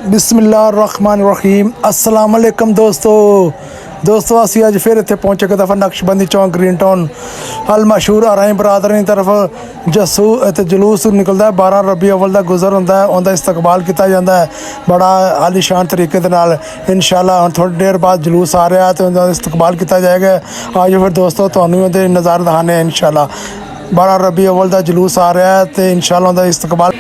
बिस्मिल्लाहिर्रहमानिर्रहीम। अस्सलाम वालेकुम दोस्तों असी अज फिर इत्थे पहुंचे एक दफ़ा नक्शबंदी चौक ग्रीन टाउन अल मशहूर आराई बरादरी की तरफ जस्सू इत्थे जुलूस निकलता है। 12 रबी अव्वल का गुजर होंदा है, उनका इस्तकबाल किया जाता है बड़ा आलीशान तरीके दे नाल। इंशाअल्लाह हुण थोड़ी देर बाद जुलूस आ रहा है तो उनका इस्तकबाल किया जाएगा। आज फिर दोस्तों तुहानूं उहदे नज़ारे दिखाने इंशाअल्लाह। 12 रबी अव्वल का जुलूस आ रहा है तो इंशाअल्लाह उनका इस्तकबाल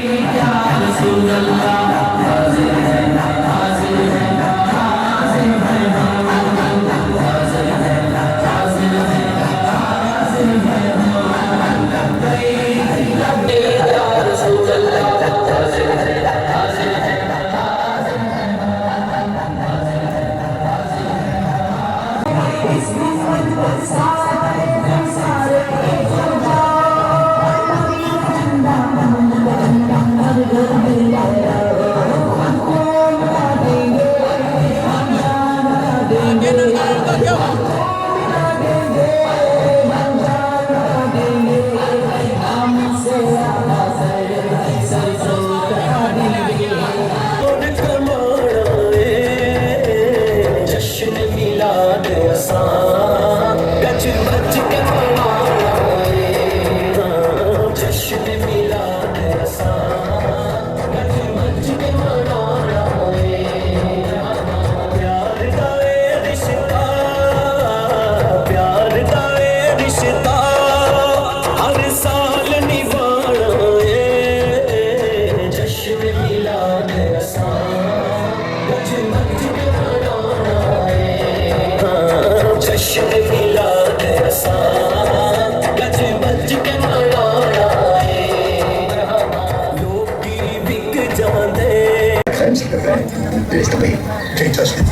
It's the beat. Can't touch it.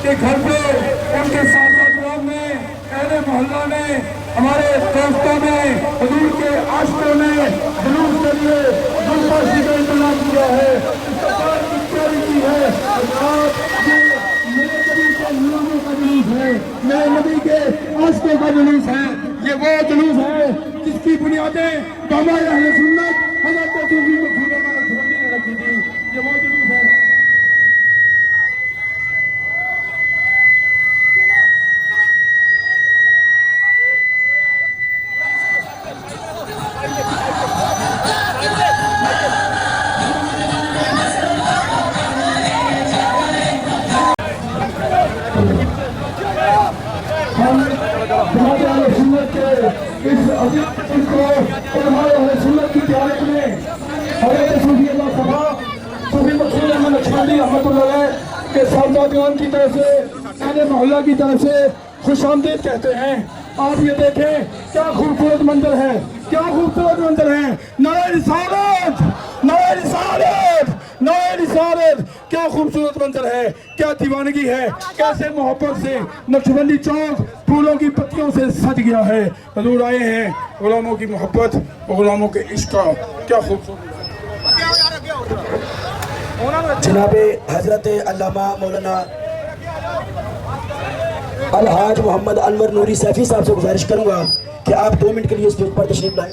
के घर पे उनके साथ ने अहले मोहल्ला ने हमारे दोस्तों ने हुजूर के आशिकों ने जुलूस के लिए गुलबाशी का इंतजाम किया है, इस्तकबाल की तैयारी की है। ये मेरे नबी के लोगों का जुलूस है, मेरे नबी के आशिकों का जुलूस है। ये वो जुलूस है जिसकी बुनियादें हमारे अहले सुन्नत हज़रत सूफी मखदूम नक्शबंदी ने रखी थी। ये वो जुलूस है। इस अजीब को हमारे सुन्नत की क्यादत में हज़रत सूफी अल्लाह सभा सूफी मखदूम अहमद नक्शबंदी रहमतुल्लाह के साहबजादियों की तरफ से अहले मोहल्ला की तरफ से खुशामदीद कहते हैं। आप ये देखें क्या खूबसूरत मंजर है, क्या खूबसूरत मंजर है। नारे रिसालत, नारे रिसालत, नारे रिसालत। क्या खूबसूरत मंजर है, क्या दीवानगी है, कैसे मोहब्बत से नक्शबंदी चौक फूलों की पत्तियों से सज गया है। हुजूर आए हैं गुलामों की मोहब्बत और गुलामों के इश्क का क्या खूबसूरत। जनाब हजरत अल्लामा मौलाना अलहाज मोहम्मद अनवर नूरी सैफी साहब से गुजारिश करूंगा कि आप 2 मिनट के लिए स्टेज पर तशरीफ लाएं।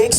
1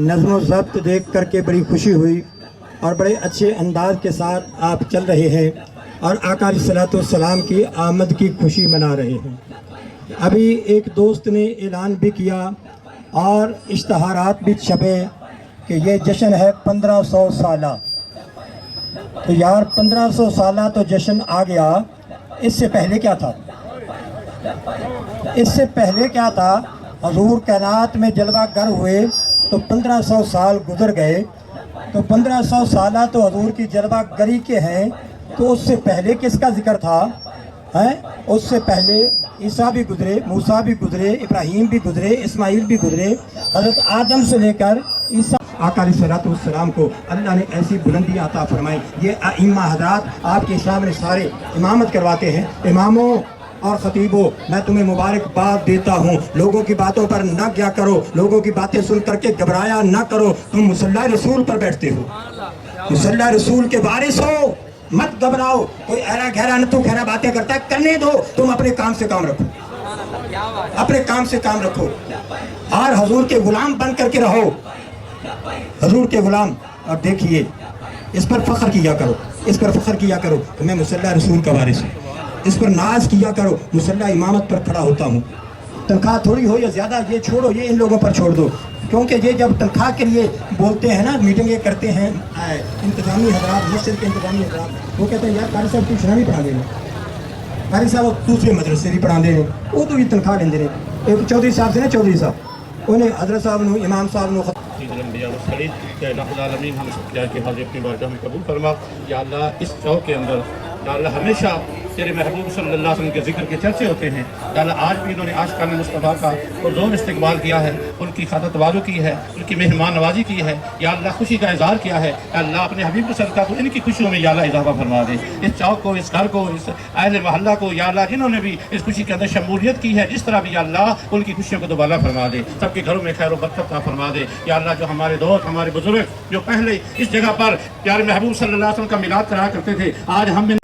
नज़्म व ज़ब्त देख करके बड़ी खुशी हुई और बड़े अच्छे अंदाज के साथ आप चल रहे हैं और आका अलैहिस्सलाम की आमद की खुशी मना रहे हैं। अभी एक दोस्त ने ऐलान भी किया और इश्तहारात भी छपे कि ये जश्न है 1500 साला। तो यार 1500 साला तो जश्न आ गया, इससे पहले क्या था? इससे पहले क्या था? हजूर कायनात में जलवा गर हुए तो 1500 साल गुजर गए, तो 1500 साला तो हजूर की जलवा गरी के हैं, तो उससे पहले किसका जिक्र था? हैं? उससे पहले ईसा भी गुजरे, मूसा भी गुजरे, इब्राहीम भी गुजरे, इस्माइल भी गुजरे, हज़रत आदम से लेकर ईसा। आका अलैहिस्सलाम को अल्लाह ने ऐसी बुलंदी अता फरमाई। ये आइम्मा हज़रात आपके सामने सारे इमामत करवाते हैं। इमामों और ख़तीबों, मैं तुम्हें मुबारकबाद देता हूँ। लोगों की बातों पर न क्या करो, लोगों की बातें सुन करके घबराया न करो। तुम मुसल्ला रसूल पर बैठते हो, मुसल्ला रसूल के वारिस हो, मत घबराओ। कोई ऐरा गहरा न तो खैरा बातें करता है, करने दो। तुम अपने काम से काम रखो, अपने काम से काम रखो और हजूर के गुलाम बन करके रहो, हजूर के गुलाम। और देखिए, इस पर फख्र किया करो, इस पर फख्र किया करो कि मैं मुसल्ला रसूल का वारिस हूँ। इस पर नाज किया करो, मुसल्ला इमामत पर खड़ा होता हूँ। तनख्वाह थोड़ी हो या ज़्यादा, ये छोड़ो, ये इन लोगों पर छोड़ दो, क्योंकि ये जब तनख्वाह के लिए बोलते हैं ना, मीटिंगें करते हैं इंतजामी हजरात, मस्जिद के इंतजामी हजरात, वो कहते हैं यार कारी साहब तू नहीं पढ़ा देना, कारी साहब वो दूसरे मदरसे भी पढ़ा देने, वो तो ये तनख्वाह लेंदे ने। एक चौधरी साहब से ना, चौधरी साहब उन्हें हजरत साहब ने, इमाम साहब ने कबूल फरमा। या अल्लाह इस चौक के अंदर या अल्लाह हमेशा तेरे महबूब सल्लल्लाहु अलैहि वसल्लम के ज़िक्र के चर्चे होते हैं। या अल्लाह आज भी इन्होंने आशिकाने मुस्तफ़ा का पुरज़ोर इस्तक़बाल किया है, उनकी खातरवाज़ी की है, उनकी मेहमान नवाजी की है। या अल्लाह खुशी का इज़हार किया है। या अल्लाह अपने हबीब को सदका को इनकी खुशियों में या अल्लाह इज़ाफ़ा फरमा दे। इस चौक को, इस घर को, इस अहले महल्ला को या अल्लाह जिन्होंने भी इस खुशी के अंदर शमूलियत की है, जिस तरह भी या अल्लाह उनकी खुशियों को दोबारा फरमा दे, सबके घरों में खैर व बरकत फरमा दे। या अल्लाह जो हमारे दोस्त, हमारे बुजुर्ग जो पहले इस जगह पर प्यारे महबूब सल्लल्लाहु अलैहि वसल्लम का मिलाद कराया करते थे, आज हम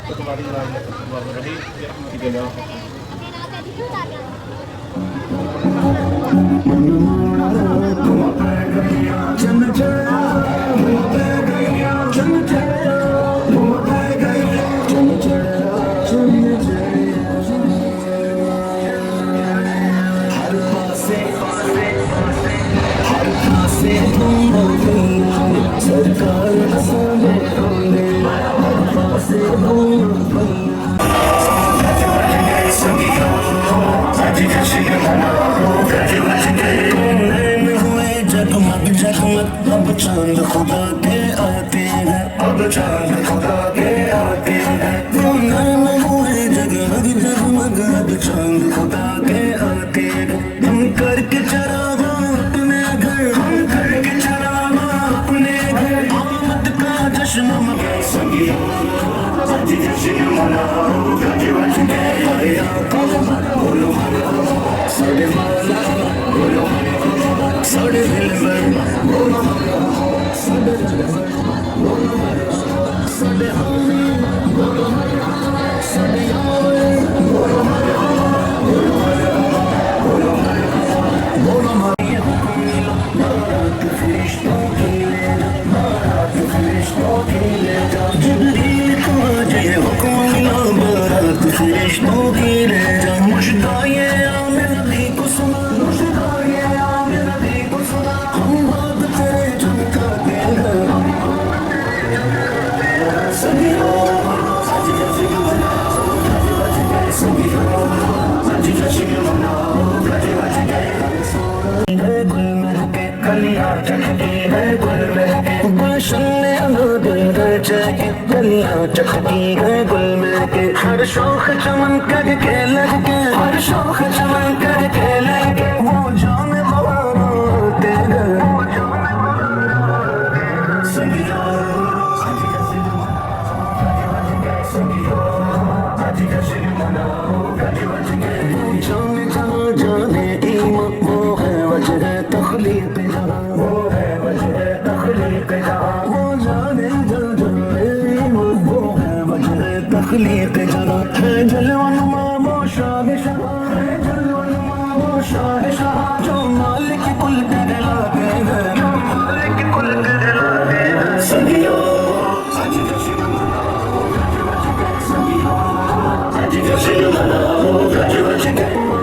अब चांद खुदा के आते हैं, अब चांद खुदा के आते हैं, में हुए जगमग जगमग, अब चांद खुदा के आते हैं। हम करके चरागा अपने घर, हम करके चरागा अपने घर, आमद का जश्न मनाओ, संगियो आज जश्न मनाओ, गज बज के आया बोलो साढ़े माला, बोलो साढ़े दिल में बोलो साढ़े दिल में बोलो साढ़े हामी बोलो साढ़े यारे बोलो बोलो बोलो बोलो बारात फरिश्तों की ले जा, बारात फरिश्तों की ले जा, जिब्रील को आज ये हुक्म मिला, बारात फरिश्तों की ले जा। मुश्ताए आमिर नबी को सुना, मुश्ताए आमिर नबी को सुना, हम बात तेरे चमका के हैं, सगियो आज जश्न मनाओ, गज बज गए, सगियो आज जश्न मनाओ, गज बज गए। गुल महके कलियां चखती है, गुल महके गुलशन में दिल भर जाए, कलियां चखती है गुल महके, हर शोख चमन करके लगे, हर शोख चमन करके लगे, वो जान बहारों होते हैं, वो जान सगियो आज जश्न मनाओ, सगियो आज जश्न मनाओ, गज बज गए। वो जाने जहाँ जाने ईमान, वो है वजह तख्लीक जहाँ, वो है वजह तख्लीक जहाँ, वो जाने जहाँ जाने ईमान, वो है वजह तख्लीक जहाँ, है जलवानुमा वो शाहशाह, है जलवानुमा वो शाहशाह, जो मालिक कुल पे लाते हैं, गज गज गए